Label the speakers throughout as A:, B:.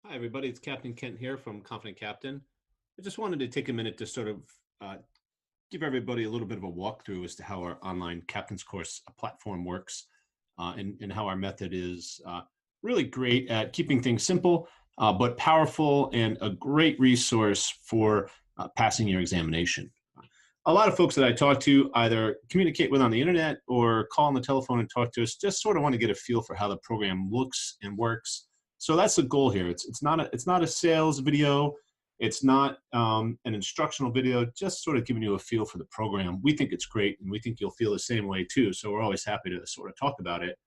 A: Hi, everybody. It's Captain Kent here from Confident Captain. I just wanted to take a minute to sort of uh, give everybody a little bit of a walkthrough as to how our online Captain's Course platform works and how our method is really great at keeping things simple, but powerful and a great resource for passing your examination. A lot of folks that I talk to either communicate with on the internet or call on the telephone and talk to us, just sort of want to get a feel for how the program looks and works. So that's the goal here. It's not a sales video. It's not an instructional video, just sort of giving you a feel for the program. We think it's great, and we think you'll feel the same way too. So we're always happy to sort of talk about it.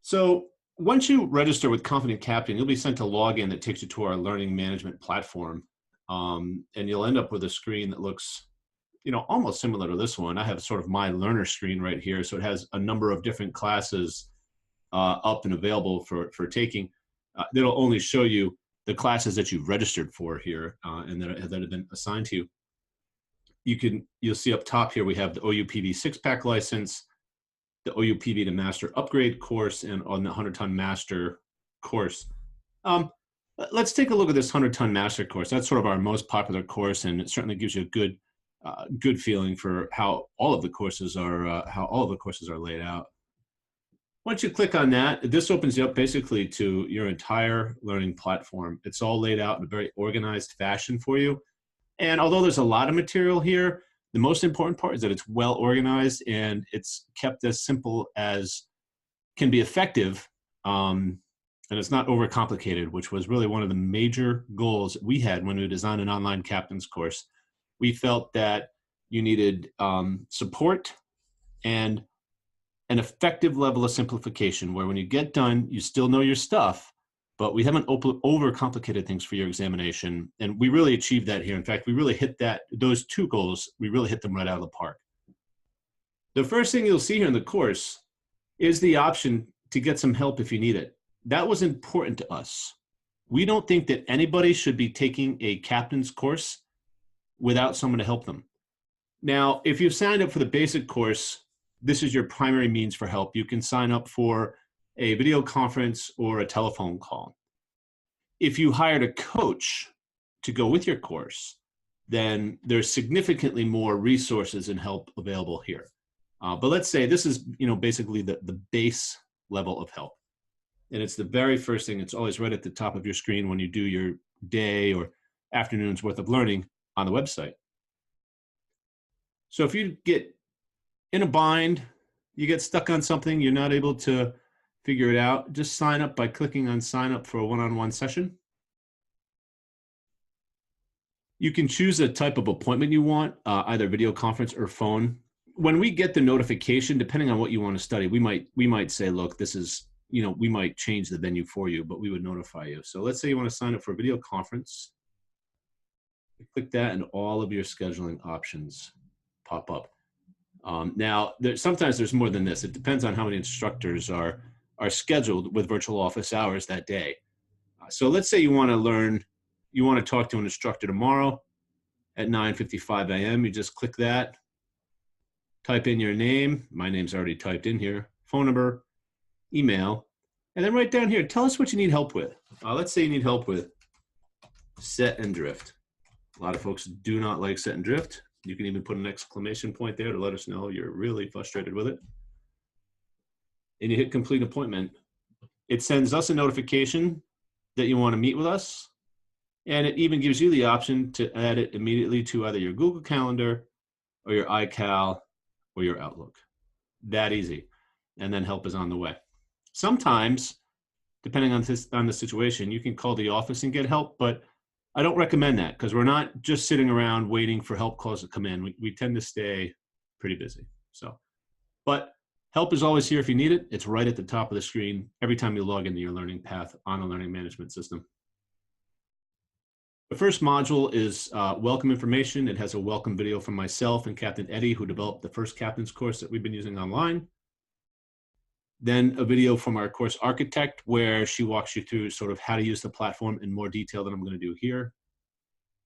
A: So once you register with Confident Captain, you'll be sent a login that takes you to our learning management platform. And you'll end up with a screen that looks, almost similar to this one. I have sort of my learner screen right here. So it has a number of different classes up and available for taking. That'll only show you the classes that you've registered for here and that have been assigned to you. You'll see up top here we have the OUPD 6-pack license, the OUPD to Master Upgrade course, and on the 100-ton Master course. Let's take a look at this 100-ton Master course. That's sort of our most popular course, and it certainly gives you a good feeling for how all of the courses are laid out. Once you click on that, this opens you up basically to your entire learning platform. It's all laid out in a very organized fashion for you. And although there's a lot of material here, the most important part is that it's well organized and it's kept as simple as can be effective. And it's not overcomplicated, which was really one of the major goals we had when we designed an online captain's course. We felt that you needed support and an effective level of simplification where when you get done, you still know your stuff, but we haven't overcomplicated things for your examination. And we really achieved that here. In fact, we really hit those two goals, we really hit them right out of the park. The first thing you'll see here in the course is the option to get some help if you need it. That was important to us. We don't think that anybody should be taking a captain's course without someone to help them. Now, if you've signed up for the basic course, this is your primary means for help. You can sign up for a video conference or a telephone call. If you hired a coach to go with your course, then there's significantly more resources and help available here. But let's say this is, basically the base level of help. And it's the very first thing. It's always right at the top of your screen when you do your day or afternoon's worth of learning on the website. So if you get in a bind, you get stuck on something, you're not able to figure it out, just sign up by clicking on sign up for a one-on-one session. You can choose a type of appointment you want, either video conference or phone. When we get the notification, depending on what you want to study, we might say, look, this is, we might change the venue for you, but we would notify you. So let's say you want to sign up for a video conference. You click that and all of your scheduling options pop up. Now, sometimes there's more than this. It depends on how many instructors are scheduled with virtual office hours that day. So let's say you want to talk to an instructor tomorrow at 9:55 a.m. You just click that, type in your name. My name's already typed in here, phone number, email, and then right down here, tell us what you need help with. Let's say you need help with set and drift. A lot of folks do not like set and drift. You can even put an exclamation point there to let us know you're really frustrated with it. And you hit complete appointment. It sends us a notification that you want to meet with us. And it even gives you the option to add it immediately to either your Google Calendar or your iCal or your Outlook. That easy. And then help is on the way. Sometimes, depending on the situation, you can call the office and get help, but I don't recommend that because we're not just sitting around waiting for help calls to come in. We tend to stay pretty busy. But help is always here if you need it. It's right at the top of the screen every time you log into your learning path on a learning management system. The first module is welcome information. It has a welcome video from myself and Captain Eddie, who developed the first captain's course that we've been using online. Then a video from our course architect where she walks you through sort of how to use the platform in more detail than I'm going to do here.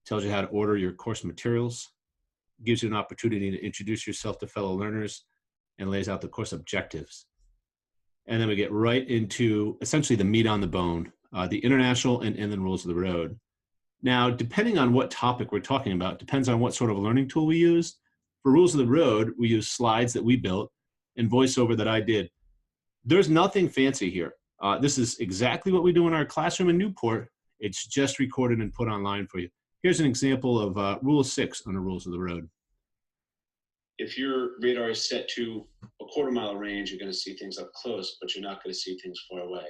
A: Tells you how to order your course materials, gives you an opportunity to introduce yourself to fellow learners, and lays out the course objectives. And then we get right into essentially the meat on the bone, the international and inland rules of the road. Now, depending on what topic we're talking about, depends on what sort of learning tool we use. For rules of the road, we use slides that we built and voiceover that I did. There's nothing fancy here. This is exactly what we do in our classroom in Newport. It's just recorded and put online for you. Here's an example of Rule 6 on the rules of the road. If your radar is set to a quarter-mile range, you're going to see things up close, but you're not going to see things far away.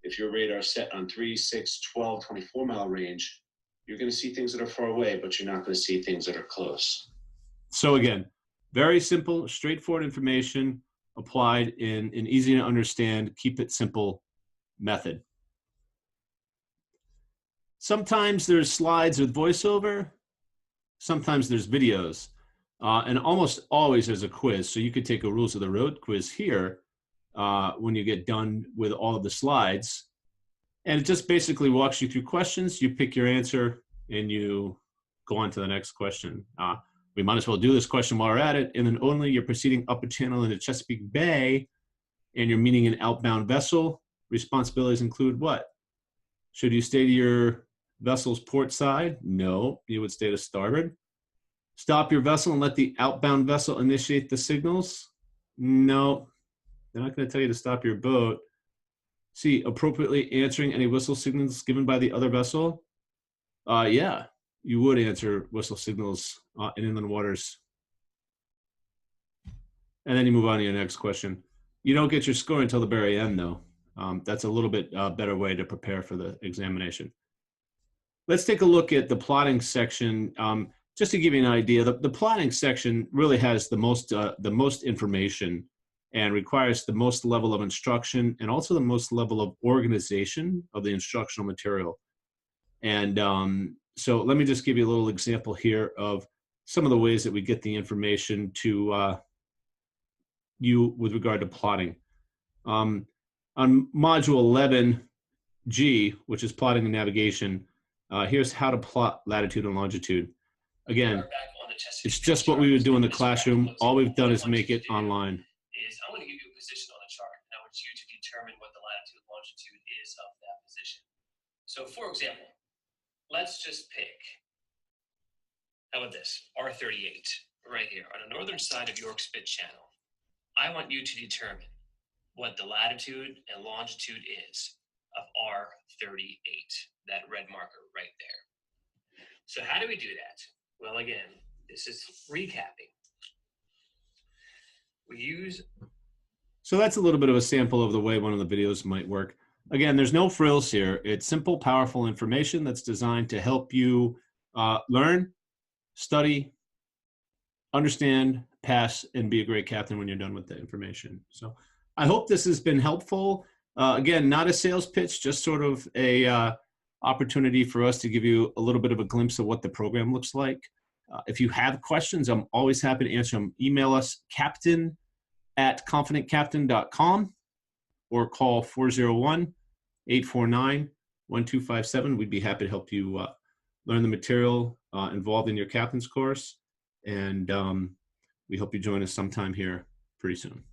A: If your radar is set on 3, 6, 12, 24-mile range, you're going to see things that are far away, but you're not going to see things that are close. So again, very simple, straightforward information applied in an easy to understand, keep it simple method. Sometimes there's slides with voiceover. Sometimes there's videos. And almost always there's a quiz. So you could take a rules of the road quiz here when you get done with all of the slides. And it just basically walks you through questions. You pick your answer and you go on to the next question. We might as well do this question while we're at it. And then only you're proceeding up a channel into Chesapeake Bay and you're meeting an outbound vessel. Responsibilities include what? Should you stay to your vessel's port side? No, you would stay to starboard. Stop your vessel and let the outbound vessel initiate the signals? No, they're not going to tell you to stop your boat. See, appropriately answering any whistle signals given by the other vessel? Yeah, you would answer whistle signals in inland waters. And then you move on to your next question. You don't get your score until the very end, though. That's a little bit better way to prepare for the examination. Let's take a look at the plotting section. Just to give you an idea, the plotting section really has the most information and requires the most level of instruction and also the most level of organization of the instructional material. And so let me just give you a little example here of some of the ways that we get the information to you with regard to plotting. On module 11G, which is plotting and navigation, here's how to plot latitude and longitude. Again, it's just what we would do in the classroom. All we've done is make it online.
B: I'm going to give you a position on the chart, and I want you to determine what the latitude and longitude is of that position. So, for example, let's just pick, how about this, R38, right here, on the northern side of York Spit Channel. I want you to determine what the latitude and longitude is of R38, that red marker right there. So how do we do that? Well, again, this is recapping.
A: So that's a little bit of a sample of the way one of the videos might work. Again, there's no frills here. It's simple, powerful information that's designed to help you learn, study, understand, pass, and be a great captain when you're done with the information. So I hope this has been helpful. Again, not a sales pitch, just sort of a opportunity for us to give you a little bit of a glimpse of what the program looks like. If you have questions, I'm always happy to answer them. Email us, captain@confidentcaptain.com, or call 401-849-1257. We'd be happy to help you learn the material involved in your captain's course. And we hope you join us sometime here pretty soon.